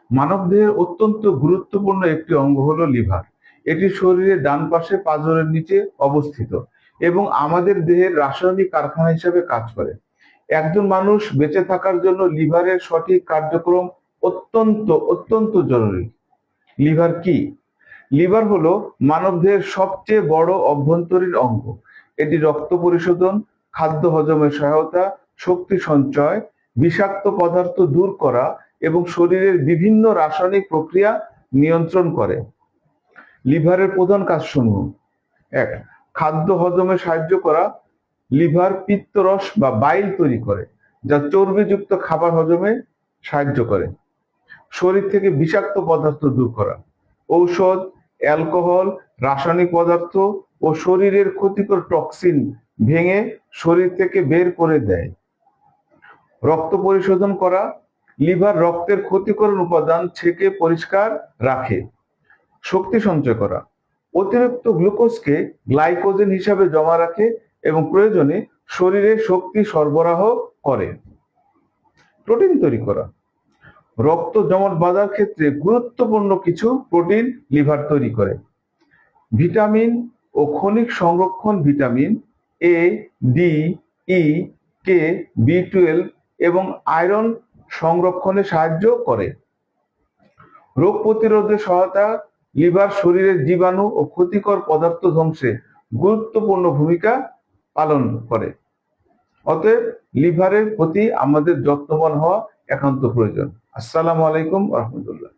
মানবদেহের অত্যন্ত গুরুত্বপূর্ণ একটি অঙ্গ হলো লিভার। এটি শরীরের ডান পাশে পাঁজরের নিচে অবস্থিত এবং আমাদের দেহের রাসায়নিক কারখানা হিসেবে কাজ করে। একজন মানুষ বেঁচে থাকার জন্য লিভারের সঠিক কার্যক্রম অত্যন্ত অত্যন্ত জরুরি। লিভার কি? লিভার হলো মানবদেহের সবচেয়ে বড় অভ্যন্তরীণ অঙ্গ। এটি রক্ত পরিশোধন, খাদ্য হজমের সহায়তা, শক্তি সঞ্চয়, বিষাক্ত পদার্থ দূর করা এবং শরীরের বিভিন্ন রাসায়নিক প্রক্রিয়া নিয়ন্ত্রণ করে। লিভারের প্রধান কাজসমূহ: এক, খাদ্য হজমে সাহায্য করা। লিভার পিত্তরস বা বাইল তৈরি করে, যা চর্বিযুক্ত খাবার হজমে সাহায্য করে। শরীর থেকে বিষাক্ত পদার্থ দূর করা। ঔষধ, অ্যালকোহল, রাসায়নিক পদার্থ ও শরীরের ক্ষতিকর টক্সিন ভেঙে শরীর থেকে বের করে দেয়। রক্ত পরিশোধন করা। লিভার রক্তের ক্ষতিকর উপাদান ছেঁকে পরিষ্কার রাখে। শক্তি সঞ্চয় করা। অতিরিক্ত গ্লুকোজকে গ্লাইকোজেন হিসাবে জমা রাখে এবং প্রয়োজনে শরীরে শক্তি সরবরাহ করে। প্রোটিন তৈরি করা। রক্ত জমাট বাঁধার ক্ষেত্রে গুরুত্বপূর্ণ কিছু প্রোটিন লিভার তৈরি করে। ভিটামিন ও খনিজ সংরক্ষণ। ভিটামিন এ, ডি, ই, কে, বি12 এবং আয়রন সংরক্ষণে সাহায্য করে। রোগ প্রতিরোধে সহায়তা। লিভার শরীরের জীবাণু ও ক্ষতিকর পদার্থ ধ্বংসে গুরুত্বপূর্ণ ভূমিকা পালন করে। অতএব লিভারের প্রতি আমাদের যত্নবান হওয়া একান্ত প্রয়োজন। আসসালামু আলাইকুম রহমতুল্লাহ।